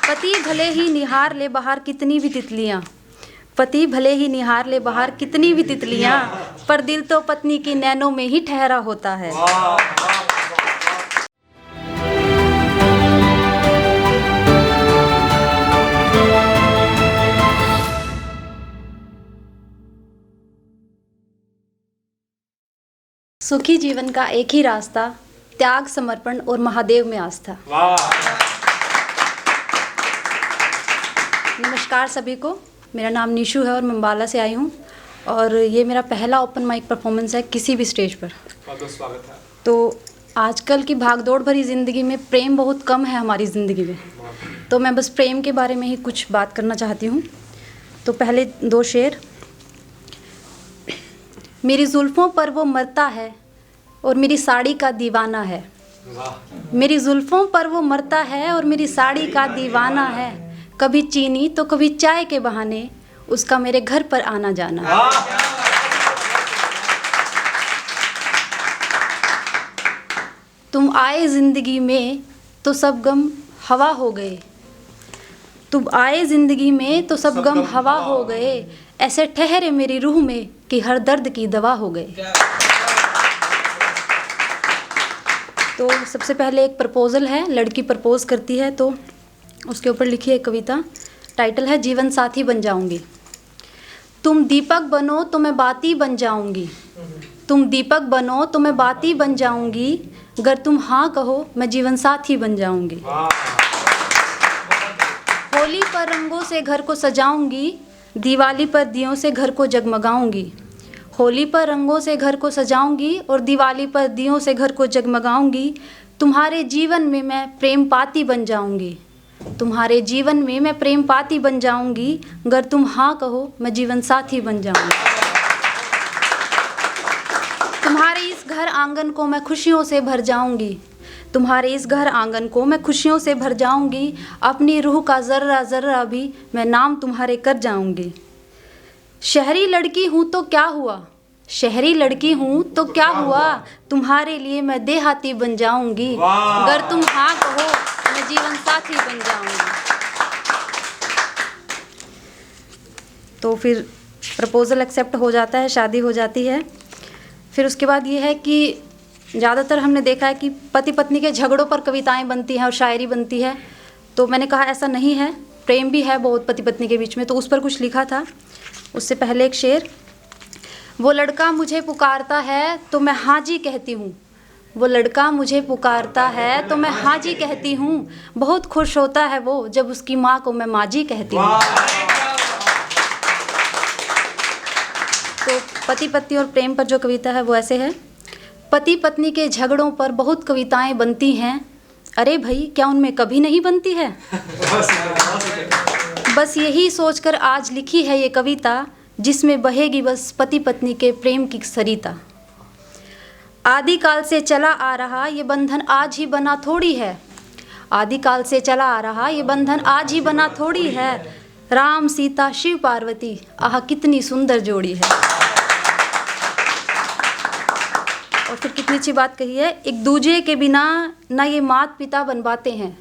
पति भले ही निहार ले बाहर कितनी भी तितलियाँ, पति भले ही निहार ले बाहर कितनी भी तितलियाँ, पर दिल तो पत्नी के नैनों में ही ठहरा होता है। सुखी जीवन का एक ही रास्ता, त्याग, समर्पण और महादेव में आस्था। नमस्कार सभी को, मेरा नाम निशु है और मैं अम्बाला से आई हूँ और ये मेरा पहला ओपन माइक परफॉर्मेंस है किसी भी स्टेज पर। बहुत स्वागत है। तो आजकल की भागदौड़ भरी ज़िंदगी में प्रेम बहुत कम है हमारी ज़िंदगी में, तो मैं बस प्रेम के बारे में ही कुछ बात करना चाहती हूँ। तो पहले दो शेर। मेरी जुल्फ़ों पर वो मरता है और मेरी साड़ी का दीवाना है। मेरी जुल्फ़ों पर वो मरता है और मेरी साड़ी का दीवाना है। कभी चीनी तो कभी चाय के बहाने उसका मेरे घर पर आना जाना। तुम आए ज़िंदगी में तो सब गम हवा हो गए। तुम आए ज़िंदगी में तो सब गम हवा हो गए। ऐसे ठहरे मेरी रूह में कि हर दर्द की दवा हो गए। तो सबसे पहले एक प्रपोज़ल है, लड़की प्रपोज़ करती है तो उसके ऊपर लिखी है कविता। टाइटल है जीवन साथी बन जाऊंगी। तुम दीपक बनो तो मैं बाती बन जाऊंगी। तुम दीपक बनो तो मैं बाती बन जाऊंगी। अगर तुम हाँ कहो मैं जीवन साथी बन जाऊंगी। होली पर रंगों से घर को सजाऊंगी। दिवाली पर दियों से घर को जगमगाऊंगी। होली पर रंगों से घर को सजाऊंगी और दिवाली पर दियों से घर को जगमगाऊंगी। तुम्हारे जीवन में मैं प्रेम पाती बन जाऊंगी। तुम्हारे जीवन में मैं प्रेम पाती बन जाऊंगी। अगर तुम हाँ कहो मैं जीवन साथी बन जाऊंगी। तुम्हारे इस घर आंगन को मैं खुशियों से भर जाऊंगी। तुम्हारे इस घर आंगन को मैं खुशियों से भर जाऊंगी। अपनी रूह का ज़र्रा ज़र्रा भी मैं नाम तुम्हारे कर जाऊंगी। शहरी लड़की हूँ तो क्या हुआ, शहरी लड़की हूँ तो क्या हुआ, तुम्हारे लिए मैं देहाती बन जाऊंगी। अगर तुम हाँ कहो मैं जीवन साथी बन जाऊंगी। तो फिर प्रपोज़ल एक्सेप्ट हो जाता है, शादी हो जाती है। फिर उसके बाद ये है कि ज़्यादातर हमने देखा है कि पति पत्नी के झगड़ों पर कविताएं बनती हैं और शायरी बनती है। तो मैंने कहा ऐसा नहीं है, प्रेम भी है बहुत पति पत्नी के बीच में, तो उस पर कुछ लिखा था। उससे पहले एक शेर। वो लड़का मुझे पुकारता है तो मैं हाँ जी कहती हूँ। वो लड़का मुझे पुकारता है तो मैं हाँ जी कहती हूँ। बहुत खुश होता है वो जब उसकी माँ को मैं माँ जी कहती हूँ। तो पति पत्नी और प्रेम पर जो कविता है वो ऐसे है। पति पत्नी के झगड़ों पर बहुत कविताएं बनती हैं। अरे भाई क्या उनमें कभी नहीं बनती है। बस यही सोचकर आज लिखी है ये कविता, जिसमें बहेगी बस पति पत्नी के प्रेम की सरिता। आदिकाल से चला आ रहा ये बंधन आज ही बना थोड़ी है। आदिकाल से चला आ रहा ये बंधन आज ही बना थोड़ी है। राम सीता शिव पार्वती आह कितनी सुंदर जोड़ी है। और फिर कितनी अच्छी बात कही है। एक दूजे के बिना ना ये माता पिता बन पाते हैं।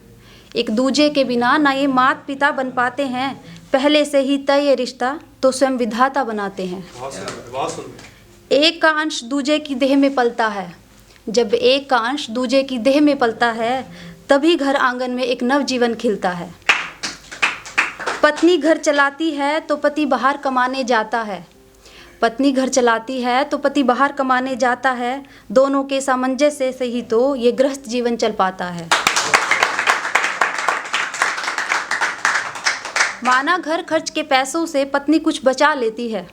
एक दूजे के बिना ना ये माता पिता बन पाते हैं। पहले से ही तय ये रिश्ता तो स्वयं विधाता बनाते हैं। एक का अंश दूजे की देह में पलता है। जब एक का अंश दूजे की देह में पलता है तभी घर आंगन में एक नव जीवन खिलता है। पत्नी घर चलाती है तो पति बाहर कमाने जाता है। पत्नी घर चलाती है तो पति बाहर कमाने जाता है। दोनों के सामंजस्य से ही तो ये गृहस्थ जीवन चल पाता है। माना घर खर्च के पैसों से पत्नी कुछ बचा लेती है।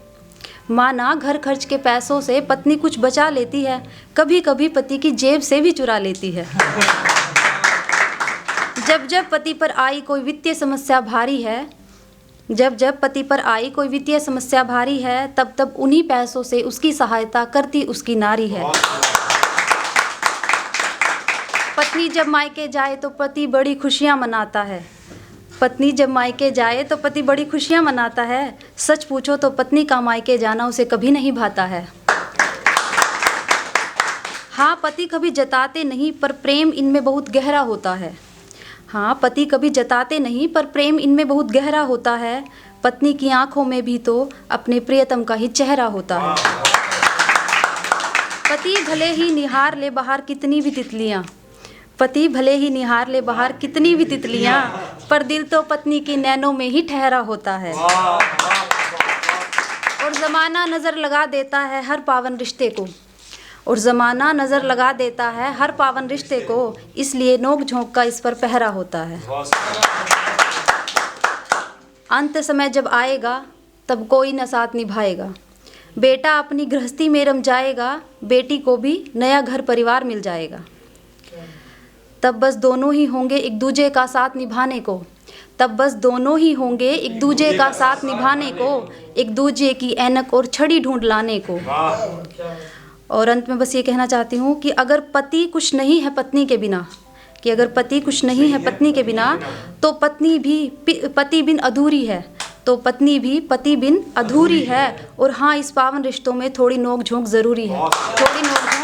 माना घर खर्च के पैसों से पत्नी कुछ बचा लेती है। कभी कभी पति की जेब से भी चुरा लेती है। जब जब पति पर आई कोई वित्तीय समस्या भारी है, जब जब पति पर आई कोई वित्तीय समस्या भारी है, तब तब उन्हीं पैसों से उसकी सहायता करती उसकी नारी है। पत्नी जब मायके जाए तो पति बड़ी खुशियां मनाता है। पत्नी जब मायके जाए तो पति बड़ी खुशियां मनाता है। सच पूछो तो पत्नी का मायके जाना उसे कभी नहीं भाता है। हाँ, पति कभी जताते नहीं पर प्रेम इनमें बहुत गहरा होता है। हाँ, पति कभी जताते नहीं, पर प्रेम इनमें बहुत गहरा होता है। पत्नी की आंखों में भी तो अपने प्रियतम का ही चेहरा होता है। पति भले ही निहार ले बाहर कितनी भी तितलियाँ, पति भले ही निहार ले बाहर कितनी भी तितलियाँ, पर दिल तो पत्नी के नैनों में ही ठहरा होता है। और ज़माना नज़र लगा देता है हर पावन रिश्ते को, और ज़माना नज़र लगा देता है हर पावन रिश्ते को, इसलिए नोक झोंक का इस पर पहरा होता है। अंत समय जब आएगा तब कोई न साथ निभाएगा, बेटा अपनी गृहस्थी में रम जाएगा, बेटी को भी नया घर परिवार मिल जाएगा। तब बस दोनों ही होंगे एक दूजे का साथ निभाने को, तब बस दोनों ही होंगे एक दूजे का साथ निभाने को, एक दूजे की ऐनक और छड़ी ढूंढ लाने को। और अंत में बस ये कहना चाहती हूँ कि अगर पति कुछ नहीं है पत्नी के बिना, कि अगर पति कुछ नहीं है पत्नी के बिना, तो पत्नी भी पति बिन अधूरी है, तो पत्नी भी पति बिन अधूरी है। और हाँ, इस पावन रिश्तों में थोड़ी नोक झोंक ज़रूरी है, थोड़ी नोक